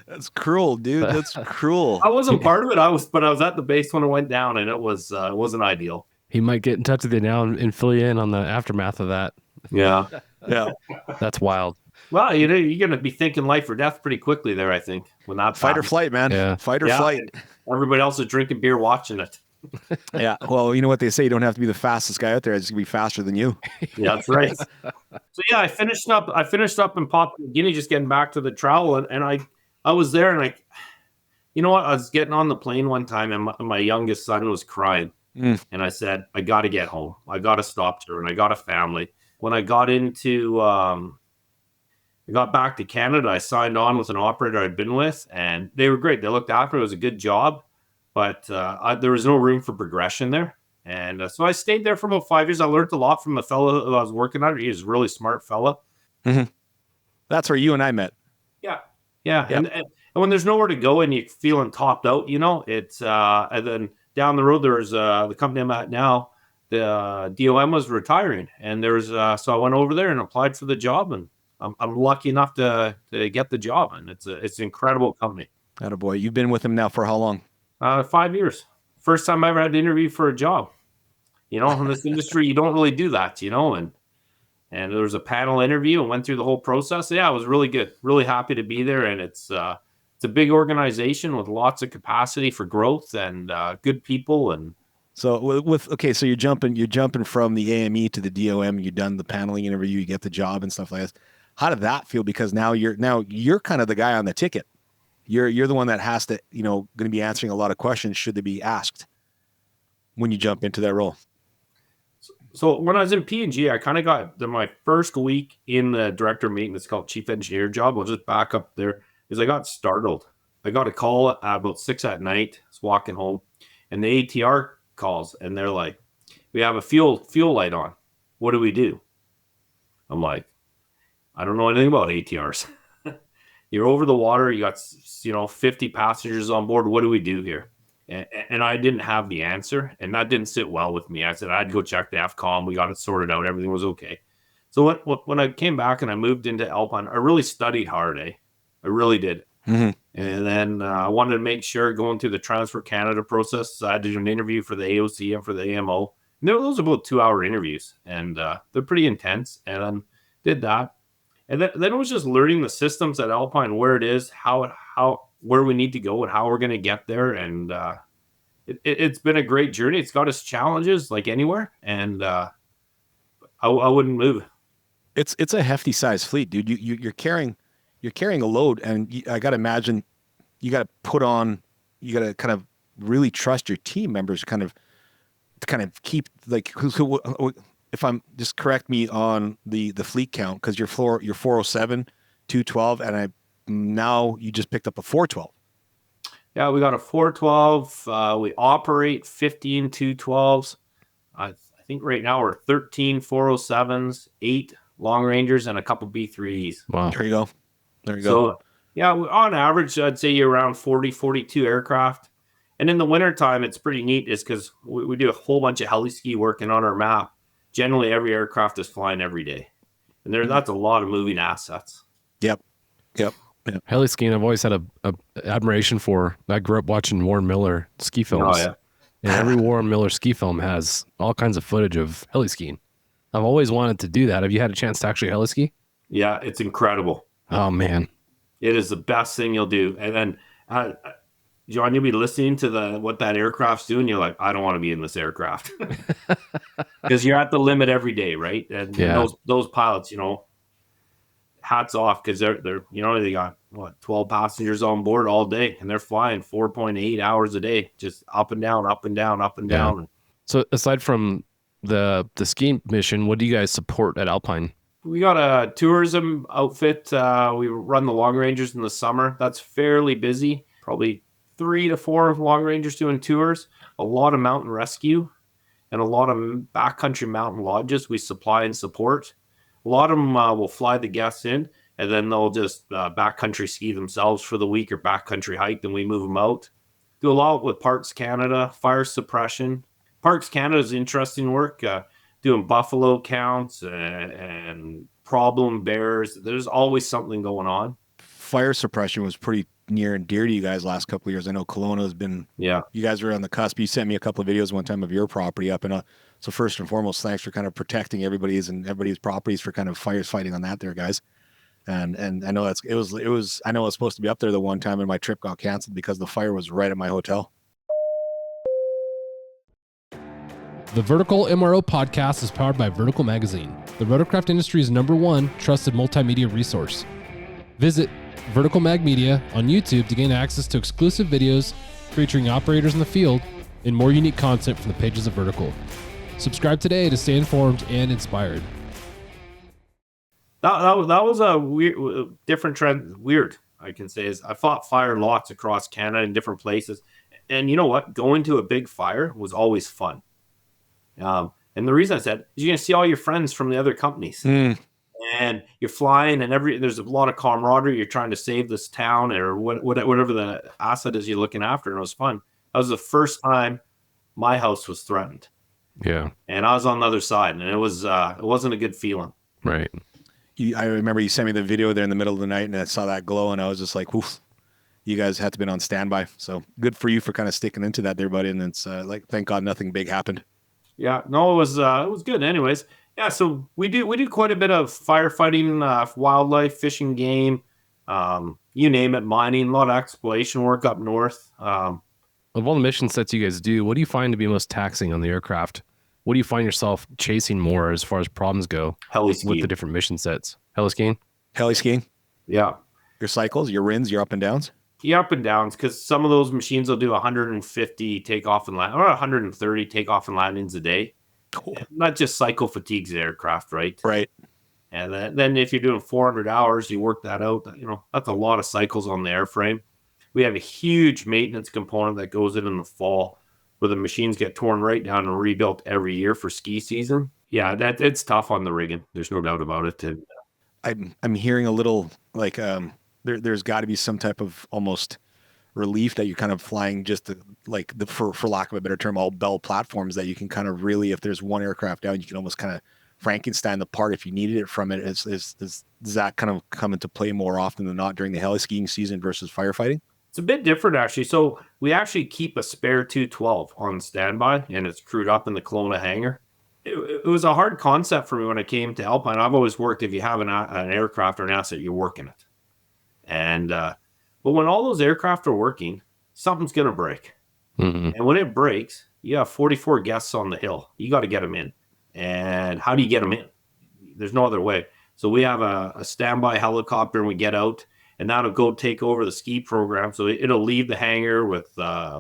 That's cruel, dude. That's cruel. I wasn't part of it. But I was at the base when it went down, and it wasn't ideal. He might get in touch with you now and fill you in on the aftermath of that. Yeah. Yeah. That's wild. Well, you're going to be thinking life or death pretty quickly there, I think. When that Fight or happens. flight, man. Yeah. Fight or flight. Everybody else is drinking beer watching it. Yeah. Well, you know what they say, you don't have to be the fastest guy out there. It's going to be faster than you. Yeah, that's right. So yeah, I finished up in Papua New Guinea, just getting back to the travel, and I was there, and you know what? I was getting on the plane one time, and my youngest son was crying, and I said, I got to get home. I got to stop here, and I got a family. When I got I got back to Canada, I signed on with an operator I'd been with, and they were great. They looked after me. It was a good job, but there was no room for progression there. And so I stayed there for about 5 years. I learned a lot from the fellow who I was working under. He was a really smart fella. Mm-hmm. That's where you and I met. Yeah. Yeah. Yep. And when there's nowhere to go and you're feeling topped out, it's and then down the road, there's the company I'm at now, the DOM was retiring. And there's so I went over there and applied for the job, and I'm lucky enough to get the job. And it's an incredible company. Attaboy. You've been with him now for how long? 5 years. First time I ever had to interview for a job. In this industry, you don't really do that, and there was a panel interview and went through the whole process. Yeah, it was really good. Really happy to be there. And it's a big organization with lots of capacity for growth and good people. And so so you're jumping from the AME to the DOM. You've done the paneling interview, you get the job and stuff like that. How did that feel? Because now you're kind of the guy on the ticket. You're the one that has to, going to be answering a lot of questions should they be asked when you jump into that role. So when I was in P&G, I kind of got my first week in the director of maintenance called chief engineer job. I'll just back up there because I got startled. I got a call at about 6 at night. I was walking home, and the ATR calls, and they're like, "We have a fuel light on. What do we do?" I'm like, "I don't know anything about ATRs." You're over the water. You got 50 passengers on board. What do we do here? And I didn't have the answer, and that didn't sit well with me. I said I'd go check the FCOM. We got it sorted out. Everything was okay. So when I came back and I moved into Alpine, I really studied hard. I really did. Mm-hmm. And then I wanted to make sure going through the Transfer Canada process. I had to do an interview for the AOC and for the AMO. And those are about 2-hour interviews, and they're pretty intense. And then did that. And then it was just learning the systems at Alpine, where it is, where we need to go, and how we're going to get there. And it's been a great journey. It's got its challenges, like anywhere, and I wouldn't move. It's a hefty size fleet, dude. You're carrying a load, and I got to imagine you got to kind of really trust your team members, to kind of keep who. If I'm just correct me on the fleet count, because you're 407, 212, and now you just picked up a 412. Yeah, we got a 412. We operate 15 212s. I think right now we're 13 407s, 8 long rangers, and a couple B3s. Wow. There you go. So, yeah, on average, I'd say you're around 40, 42 aircraft. And in the wintertime, it's pretty neat is because we do a whole bunch of heli ski working on our map. Generally, every aircraft is flying every day. And that's a lot of moving assets. Yep. Heli skiing, I've always had a admiration for. I grew up watching Warren Miller ski films. Oh, yeah. And every Warren Miller ski film has all kinds of footage of heli skiing. I've always wanted to do that. Have you had a chance to actually heli ski? Yeah, it's incredible. Oh, man. It is the best thing you'll do. And then, John, you'll be listening to what that aircraft's doing. You're like, I don't want to be in this aircraft. Because you're at the limit every day, right? And those pilots, hats off, because they're they got 12 passengers on board all day, and they're flying 4.8 hours a day, just up and down, up and down, up and down. So aside from the skiing mission, what do you guys support at Alpine? We got a tourism outfit. We run the long rangers in the summer. That's fairly busy. Probably 3 to 4 long rangers doing tours. A lot of mountain rescue, and a lot of backcountry mountain lodges we supply and support. A lot of them will fly the guests in, and then they'll just backcountry ski themselves for the week or backcountry hike, then we move them out. Do a lot with Parks Canada, fire suppression. Parks Canada is interesting work. doing buffalo counts and problem bears. There's always something going on. Fire suppression was pretty near and dear to you guys last couple of years. I know Kelowna has been, you guys were on the cusp. You sent me a couple of videos one time of your property up, and so first and foremost, thanks for kind of protecting everybody's properties for kind of fires fighting on that there, guys. And I know it was I know I was supposed to be up there the one time, and my trip got canceled because the fire was right at my hotel. The Vertical MRO Podcast is powered by Vertical Magazine, the rotorcraft industry's #1 trusted multimedia resource. Visit Vertical Mag Media on YouTube to gain access to exclusive videos featuring operators in the field and more unique content from the pages of Vertical. Subscribe today to stay informed and inspired. That was a weird, different trend. Weird, I can say, is I fought fire lots across Canada in different places. And you know what? Going to a big fire was always fun. And the reason I said is you're going to see all your friends from the other companies. And you're flying, and there's a lot of camaraderie. You're trying to save this town or whatever the asset is you're looking after, and it was fun. That was the first time my house was threatened. Yeah, and I was on the other side, and it wasn't a good feeling. Right. I remember you sent me the video there in the middle of the night, and I saw that glow, and I was just like, "Oof!" You guys had to been on standby. So good for you for kind of sticking into that, there, buddy. And it's thank God nothing big happened. Yeah, no, it was good. Anyways. Yeah, so we do quite a bit of firefighting, wildlife, fishing, game, you name it, mining, a lot of exploration work up north. Of all the mission sets you guys do, what do you find to be most taxing on the aircraft? What do you find yourself chasing more as far as problems go with the different mission sets? Heli skiing? Heli skiing? Yeah. Your cycles, your RINs, your up and downs? Yeah, up and downs, because some of those machines will do 150 takeoff and land, or 130 takeoff and landings a day. Cool. Not just cycle fatigues the aircraft, right? Right. And then if you're doing 400 hours, you work that out. That's a lot of cycles on the airframe. We have a huge maintenance component that goes in the fall, where the machines get torn right down and rebuilt every year for ski season. Yeah, it's tough on the rigging. There's no doubt about it. I'm hearing a little like there's got to be some type of almost relief that you're kind of flying just for lack of a better term, all Bell platforms that you can kind of really, if there's one aircraft down, you can almost kind of Frankenstein the part if you needed it from it. Does that kind of come into play more often than not during the heli skiing season versus firefighting? It's a bit different, actually. So we actually keep a spare 212 on standby, and it's crewed up in the Kelowna hangar. It was a hard concept for me when I came to Alpine. I've always worked, if you have an aircraft or an asset, you're working it. And but when all those aircraft are working, something's going to break. Mm-hmm. And when it breaks, you have 44 guests on the hill. You got to get them in. And how do you get them in? There's no other way. So we have a standby helicopter, and we get out, and that'll go take over the ski program. So it'll leave the hangar with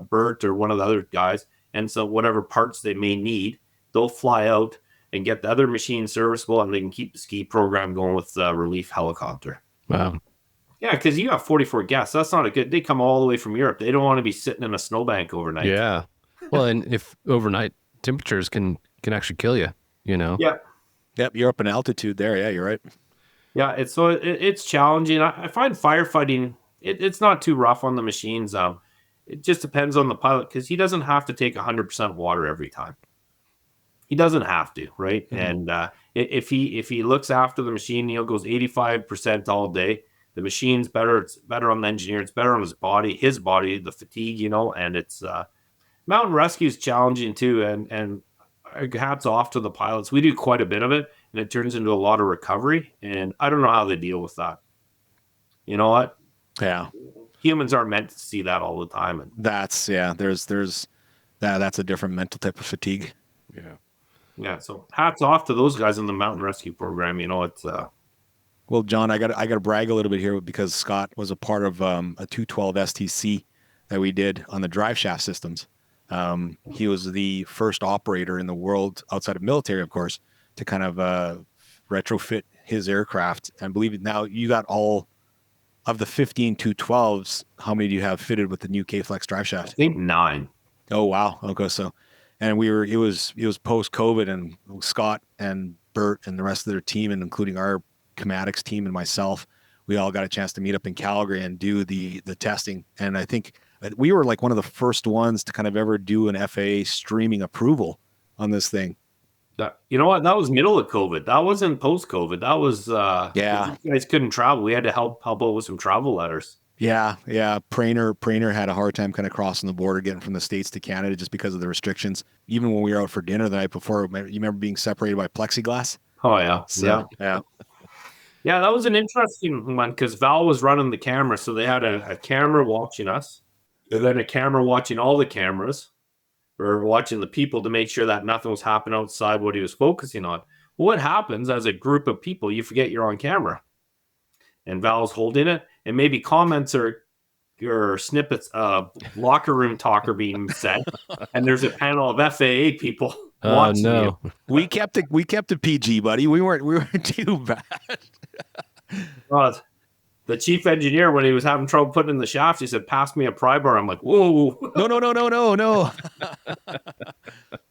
Bert or one of the other guys. And so whatever parts they may need, they'll fly out and get the other machine serviceable, and they can keep the ski program going with the relief helicopter. Wow. Yeah, because you have 44 guests. That's not a good... They come all the way from Europe. They don't want to be sitting in a snowbank overnight. Yeah. Well, and if overnight temperatures can actually kill you, Yeah. Yep, you're up in altitude there. Yeah, you're right. Yeah, it's challenging. I find firefighting, it's not too rough on the machines. It just depends on the pilot, because he doesn't have to take 100% water every time. He doesn't have to, right? Mm-hmm. And if he looks after the machine, goes 85% all day. The machine's better. It's better on the engineer. It's better on his body, the fatigue, and it's mountain rescue is challenging too. And hats off to the pilots. We do quite a bit of it, and it turns into a lot of recovery. And I don't know how they deal with that. You know what? Yeah. Humans aren't meant to see that all the time. And that's that's a different mental type of fatigue. Yeah. Yeah. So hats off to those guys in the mountain rescue program. It's Well, John, I got to brag a little bit here, because Scott was a part of a 212 STC that we did on the drive shaft systems. He was the first operator in the world, outside of military, of course, to kind of retrofit his aircraft. And believe it, now you got all of the 15 212s. How many do you have fitted with the new K-Flex drive shaft? I think 9. Oh, wow. Okay. So, and it was post COVID, and Scott and Bert and the rest of their team, and including our Comatics team and myself, we all got a chance to meet up in Calgary and do the testing. And I think we were like one of the first ones to kind of ever do an FAA streaming approval on this thing. You know what? That was middle of COVID. That wasn't post COVID. That was Yeah. You guys couldn't travel. We had to help out with some travel letters. Yeah. Prainer had a hard time kind of crossing the border, getting from the States to Canada just because of the restrictions. Even when we were out for dinner the night before, you remember being separated by plexiglass? Oh yeah. So, yeah. Yeah, that was an interesting one because Val was running the camera. So they had a camera watching us, and then a camera watching all the cameras, or watching the people to make sure that nothing was happening outside what he was focusing on. Well, what happens as a group of people, you forget you're on camera. And Val's holding it, and maybe comments or snippets of locker room talk are being said, and there's a panel of FAA people watching you. We kept it PG, buddy. We weren't too bad. The chief engineer, when he was having trouble putting in the shafts, he said, "Pass me a pry bar." I'm like, "Whoa, no."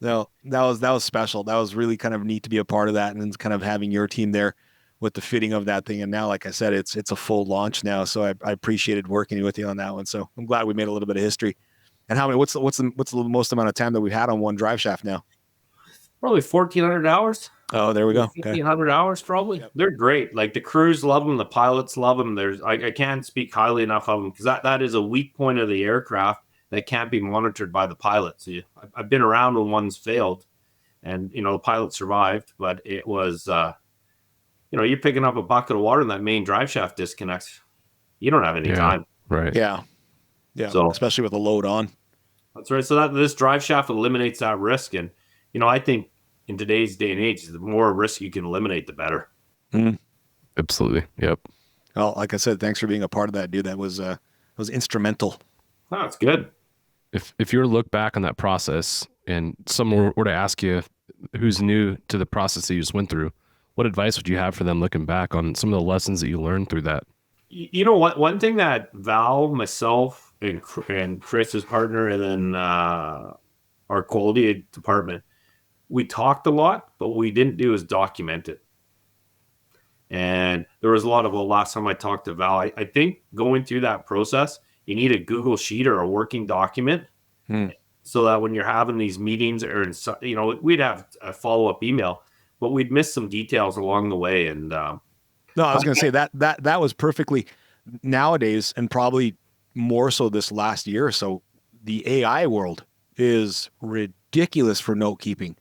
No, that was special. That was really kind of neat to be a part of that, and kind of having your team there with the fitting of that thing. And now, like I said, it's a full launch now. So I appreciated working with you on that one. So I'm glad we made a little bit of history. And what's the most amount of time that we've had on one drive shaft now? Probably 1,400 hours. Oh, there we go. 1,500 hours probably. Yep. They're great. Like the crews love them. The pilots love them. I can't speak highly enough of them because that is a weak point of the aircraft that can't be monitored by the pilots. I've been around when one's failed, and the pilot survived, but it was you're picking up a bucket of water and that main drive shaft disconnects. You don't have any time. Right. Yeah. So, especially with the load on. That's right. So this drive shaft eliminates that risk. And, I think in today's day and age, the more risk you can eliminate, the better. Mm. Absolutely. Yep. Well, like I said, thanks for being a part of that, dude. That was instrumental. Oh, that's good. If you were to look back on that process and someone were to ask you who's new to the process that you just went through, what advice would you have for them looking back on some of the lessons that you learned through that? One thing that Val, myself, and Chris, his partner, and then our quality department, we talked a lot, but what we didn't do is document it. And there was a lot of, last time I talked to Val, I think going through that process, you need a Google Sheet or a working document so that when you're having these meetings or, we'd have a follow-up email, but we'd miss some details along the way. And no, I was going to say that was perfectly nowadays, and probably more so this last year or so, the AI world is ridiculous for note keeping.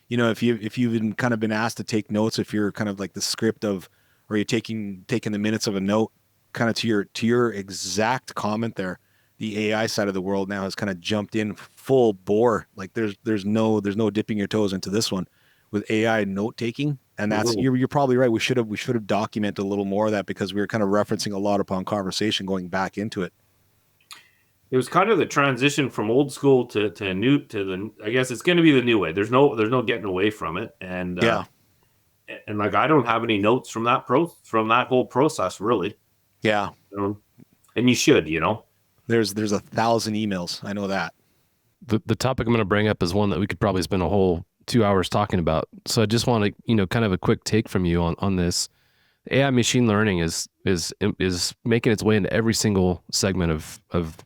If you've been kind of been asked to take notes, if you're kind of like the script of, or you're taking the minutes of a note, kind of to your exact comment there, the AI side of the world now has kind of jumped in full bore. Like there's no dipping your toes into this one with AI note taking. And that's, you're probably right. We should have documented a little more of that because we were kind of referencing a lot upon conversation going back into it. It was kind of the transition from old school to new, I guess it's going to be the new way. There's no getting away from it. And and like, I don't have any notes from that whole process really. Yeah. And you should, There's 1,000 emails. I know that. The topic I'm going to bring up is one that we could probably spend a whole 2 hours talking about. So I just want to, kind of a quick take from you on this. AI machine learning is making its way into every single segment of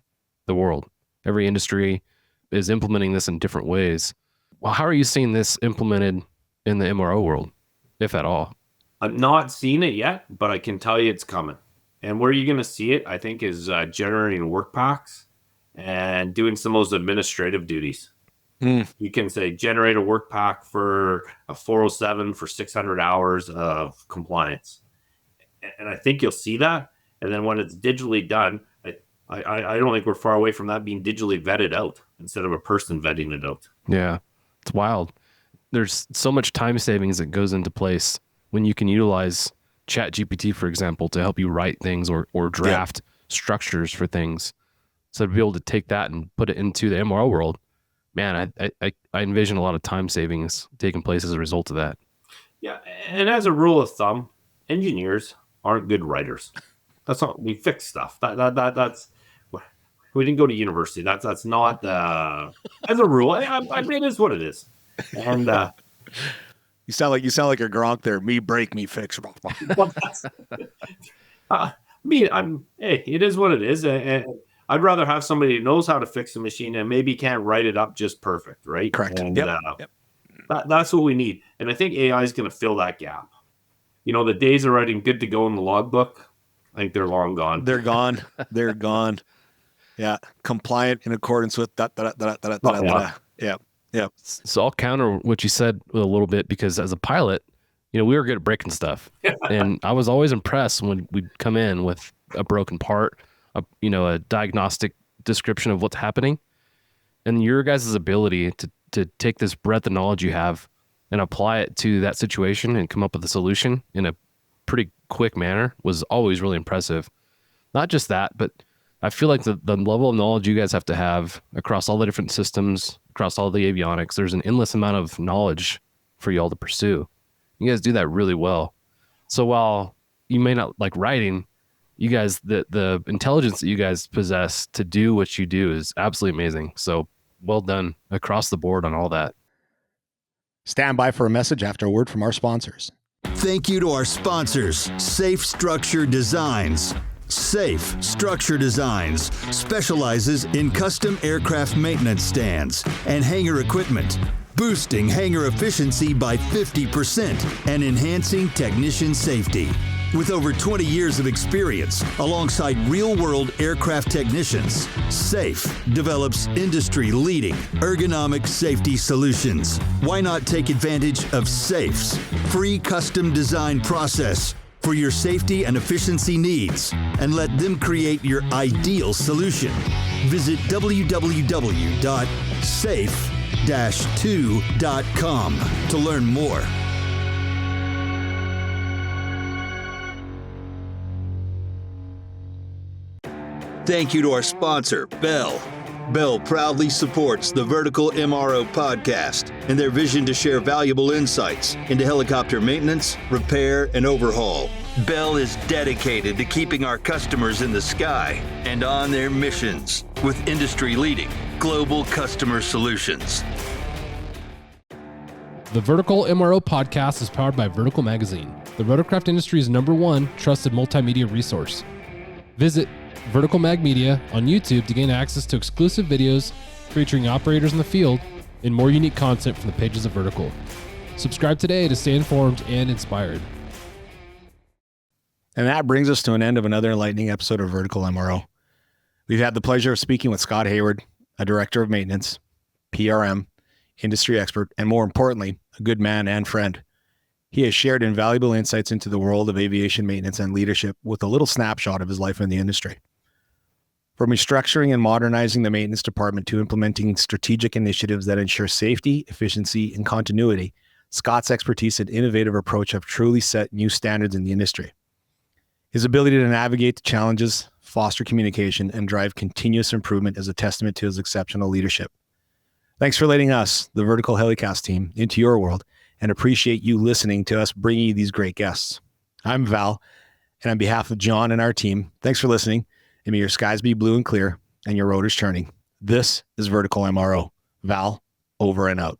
the world. Every industry is implementing this in different ways. Well, how are you seeing this implemented in the MRO world, if at all? I've not seen it yet, but I can tell you it's coming. And where you're going to see it, I think, is generating work packs and doing some of those administrative duties. You can say generate a work pack for a 407 for 600 hours of compliance. And I think you'll see that. And then when it's digitally done, I don't think we're far away from that being digitally vetted out instead of a person vetting it out. Yeah, it's wild. There's so much time savings that goes into place when you can utilize ChatGPT, for example, to help you write things or draft structures for things. So to be able to take that and put it into the MRO world, man, I envision a lot of time savings taking place as a result of that. Yeah, and as a rule of thumb, engineers aren't good writers. That's not, we fix stuff. That's we didn't go to university. That's not as a rule. I mean, it is what it is. And you sound like your Gronk there. Me break, me fix. It is what it is. And I'd rather have somebody who knows how to fix a machine and maybe can't write it up just perfect, right? Correct. And, yep. That's what we need. And I think AI is going to fill that gap. The days of writing good to go in the logbook, I think they're long gone. They're gone. They're gone. Yeah. Compliant in accordance with that. Yeah. So I'll counter what you said a little bit, because as a pilot, we were good at breaking stuff. And I was always impressed when we'd come in with a broken part, a diagnostic description of what's happening. And your guys' ability to take this breadth of knowledge you have and apply it to that situation and come up with a solution in a pretty quick manner was always really impressive. Not just that, but I feel like the level of knowledge you guys have to have across all the different systems, across all the avionics, there's an endless amount of knowledge for you all to pursue. You guys do that really well. So while you may not like writing, you guys, the intelligence that you guys possess to do what you do is absolutely amazing. So well done across the board on all that. Stand by for a message after a word from our sponsors. Thank you to our sponsors, Safe Structure Designs. Safe Structure Designs specializes in custom aircraft maintenance stands and hangar equipment, boosting hangar efficiency by 50% and enhancing technician safety. With over 20 years of experience alongside real-world aircraft technicians, SAFE develops industry-leading ergonomic safety solutions. Why not take advantage of SAFE's free custom design process for your safety and efficiency needs and let them create your ideal solution? Visit www.safe-2.com to learn more. Thank you to our sponsor, Bell. Bell proudly supports the Vertical MRO Podcast and their vision to share valuable insights into helicopter maintenance, repair, and overhaul. Bell is dedicated to keeping our customers in the sky and on their missions with industry-leading global customer solutions. The Vertical MRO Podcast is powered by Vertical Magazine, the rotorcraft industry's #1 trusted multimedia resource. Visit Vertical Mag Media on YouTube to gain access to exclusive videos featuring operators in the field and more unique content from the pages of Vertical. Subscribe today to stay informed and inspired. And that brings us to an end of another enlightening episode of Vertical MRO. We've had the pleasure of speaking with Scott Hayward, a director of maintenance, PRM, industry expert, and more importantly, a good man and friend. He has shared invaluable insights into the world of aviation maintenance and leadership with a little snapshot of his life in the industry. From restructuring and modernizing the maintenance department to implementing strategic initiatives that ensure safety, efficiency, and continuity, Scott's expertise and innovative approach have truly set new standards in the industry. His ability to navigate the challenges, foster communication, and drive continuous improvement is a testament to his exceptional leadership. Thanks for letting us, the Vertical Helicast team, into your world, and appreciate you listening to us bringing you these great guests. I'm Val, and on behalf of Jon and our team, thanks for listening, and may your skies be blue and clear and your rotors turning. This is Vertical MRO. Val, over and out.